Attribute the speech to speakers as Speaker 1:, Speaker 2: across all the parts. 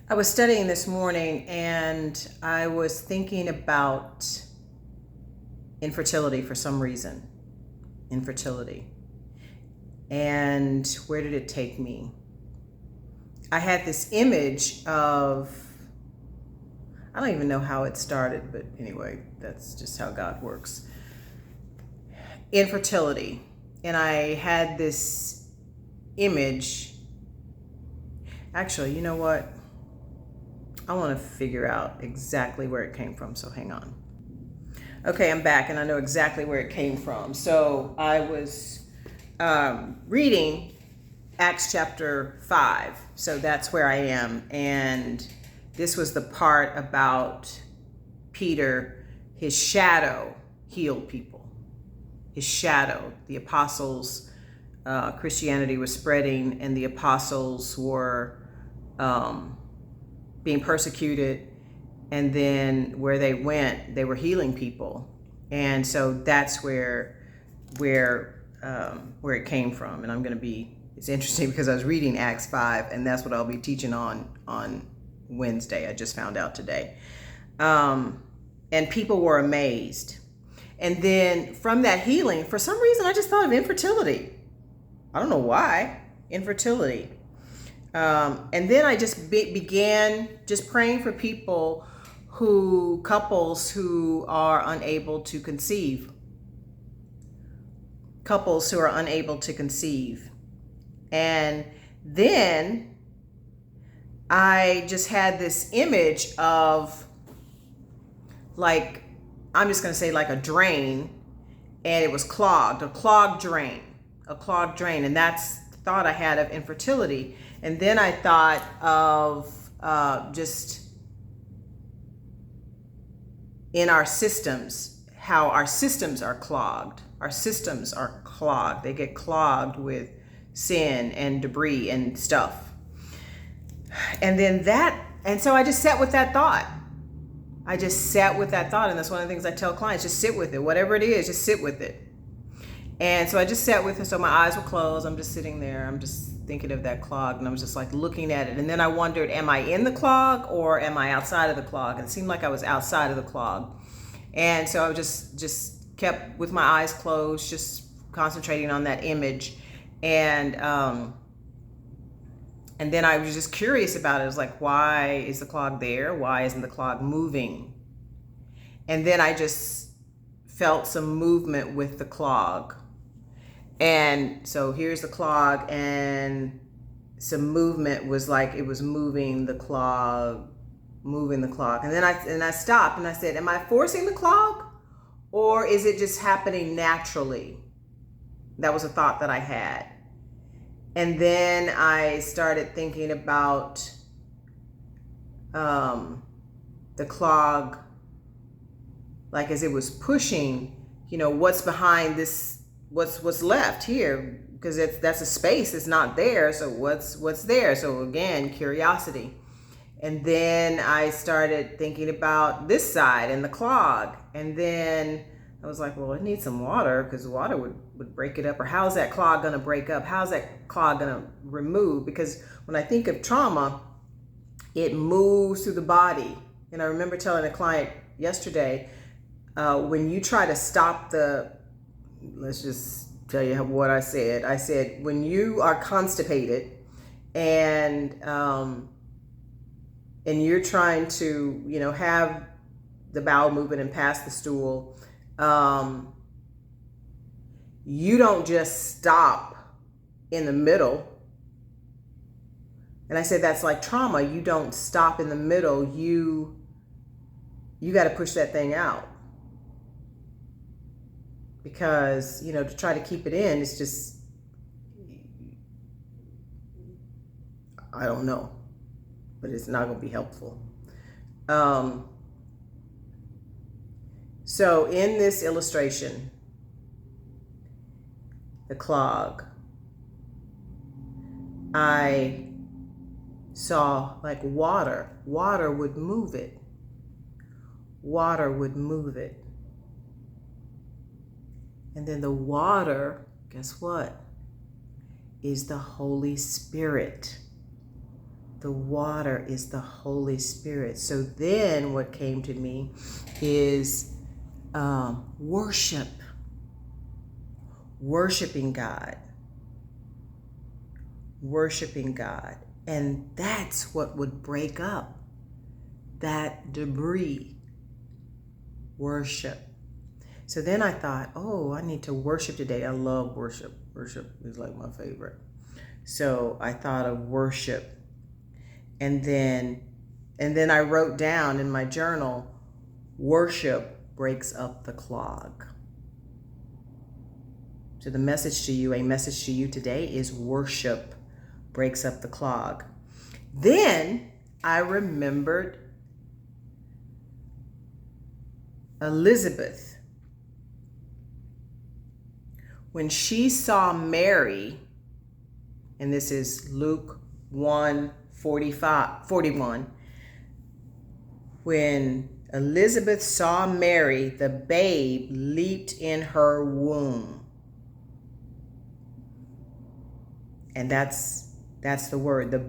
Speaker 1: I was studying this morning and I was thinking about infertility for some reason. Infertility. And where did it take me? I had this image of, I don't even know how it started, but anyway, that's just how God works. Infertility. And I had this image. Actually, you know what? I want to figure out exactly where it came from, so hang on. Okay, I'm back and I know exactly where it came from. So I was reading Acts chapter 5. So that's where I am. And this was the part about Peter, his shadow healed people. His shadow, the apostles, Christianity was spreading and the apostles were being persecuted, and then where they went, they were healing people, and so that's where it came from. And it's interesting because I was reading Acts 5, and that's what I'll be teaching on Wednesday. I just found out today, and people were amazed. And then from that healing, for some reason, I just thought of infertility. I don't know why. Infertility. And then I just began just praying for couples who are unable to conceive. Couples who are unable to conceive. And then I just had this image of, like, I'm just going to say like a drain, and it was clogged, a clogged drain. And that's the thought I had of infertility. And then I thought of just in our systems, how our systems are clogged. Our systems are clogged. They get clogged with sin and debris and stuff. And so I just sat with that thought. And that's one of the things I tell clients, just sit with it. Whatever it is, just sit with it. And so I just sat with it. So my eyes were closed. I'm just sitting there. I'm just thinking of that clog, and I was just like looking at it. And then I wondered, am I in the clog or am I outside of the clog? And it seemed like I was outside of the clog. And so I just kept with my eyes closed, just concentrating on that image. And then I was just curious about it. I was like, why is the clog there? Why isn't the clog moving? And then I just felt some movement with the clog. And so here's the clog, and some movement was like it was moving the clog. And then I stopped and I said, am I forcing the clog, or is it just happening naturally? That was a thought that I had. And then I started thinking about the clog, like as it was pushing, what's behind this, what's left here, because that's a space that's not there. So what's there? So again, curiosity. And then I started thinking about this side and the clog. And then I was like, well, it needs some water, because water would break it up. Or how's that clog going to break up? How's that clog going to remove? Because when I think of trauma, it moves through the body. And I remember telling a client yesterday, when you try to stop let's just tell you what I said. I said, when you are constipated and you're trying to, have the bowel movement and pass the stool, you don't just stop in the middle. And I said, that's like trauma. You don't stop in the middle. You got to push that thing out. Because, to try to keep it in, it's just, I don't know, but it's not going to be helpful. So in this illustration, the clog, I saw like water would move it. And then the water, guess what? Is the Holy Spirit. the water is the Holy Spirit. So then what came to me is worship, worshiping God, worshiping God. And that's what would break up that debris, worship. So then I thought, oh, I need to worship today. I love worship. Worship is like my favorite. So I thought of worship. And then I wrote down in my journal, worship breaks up the clog. So the message to you, a message to you today is worship breaks up the clog. Then I remembered Elizabeth. When she saw Mary, and this is Luke 1:41, when Elizabeth saw Mary, the babe leaped in her womb. And that's the word. The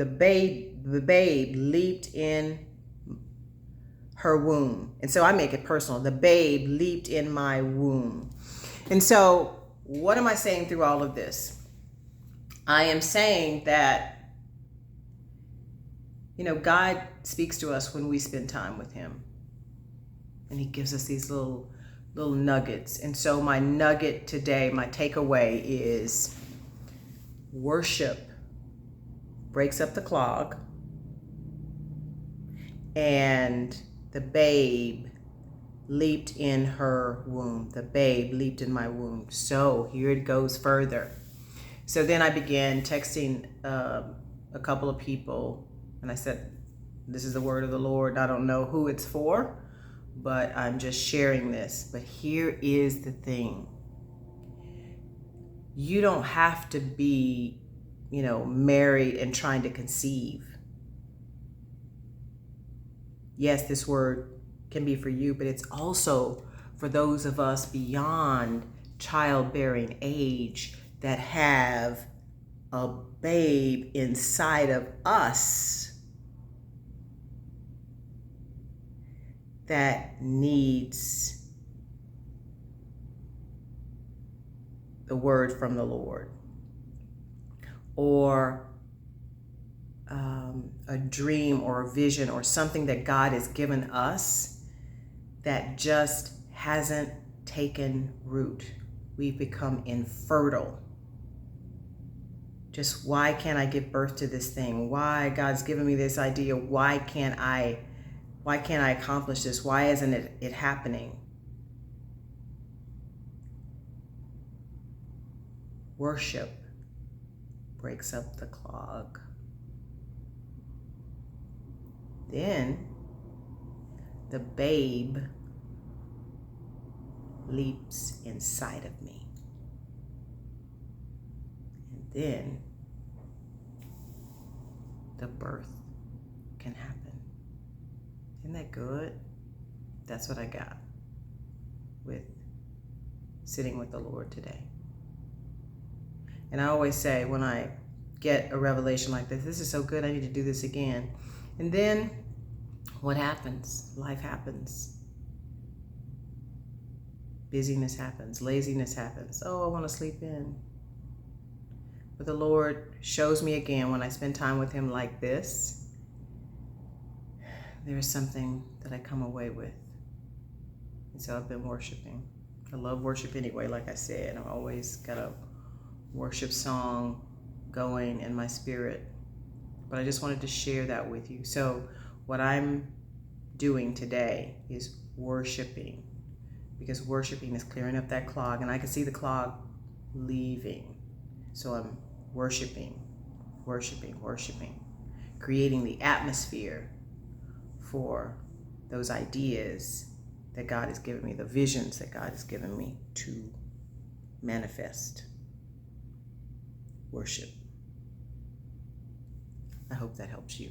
Speaker 1: babe leaped in her womb. And so I make it personal. The babe leaped in my womb. And so what am I saying through all of this? I am saying that, God speaks to us when we spend time with him. And he gives us these little nuggets. And so my nugget today, my takeaway is worship breaks up the clog, and the babe leaped in her womb. The babe leaped in my womb. So here it goes further. So then I began texting a couple of people, and I said, this is the word of the Lord. I don't know who it's for, but I'm just sharing this. But here is the thing. You don't have to be, married and trying to conceive. Yes, this word can be for you, but it's also for those of us beyond childbearing age that have a babe inside of us that needs the word from the Lord, or a dream or a vision or something that God has given us that just hasn't taken root. We've become infertile. Just why can't I give birth to this thing? Why God's given me this idea? Why can't I accomplish this? Why isn't it happening? Worship breaks up the clog. Then the babe leaps inside of me. And then the birth can happen. Isn't that good? That's what I got with sitting with the Lord today. And I always say when I get a revelation like this is so good, I need to do this again. And then what happens? Life happens. Busyness happens. Laziness happens. Oh, I want to sleep in. But the Lord shows me again when I spend time with him like this, there is something that I come away with. And so I've been worshiping. I love worship anyway, like I said. I've always got a worship song going in my spirit. But I just wanted to share that with you. So what I'm doing today is worshiping, because worshiping is clearing up that clog, and I can see the clog leaving. So I'm worshiping, creating the atmosphere for those ideas that God has given me, the visions that God has given me to manifest. Worship. I hope that helps you.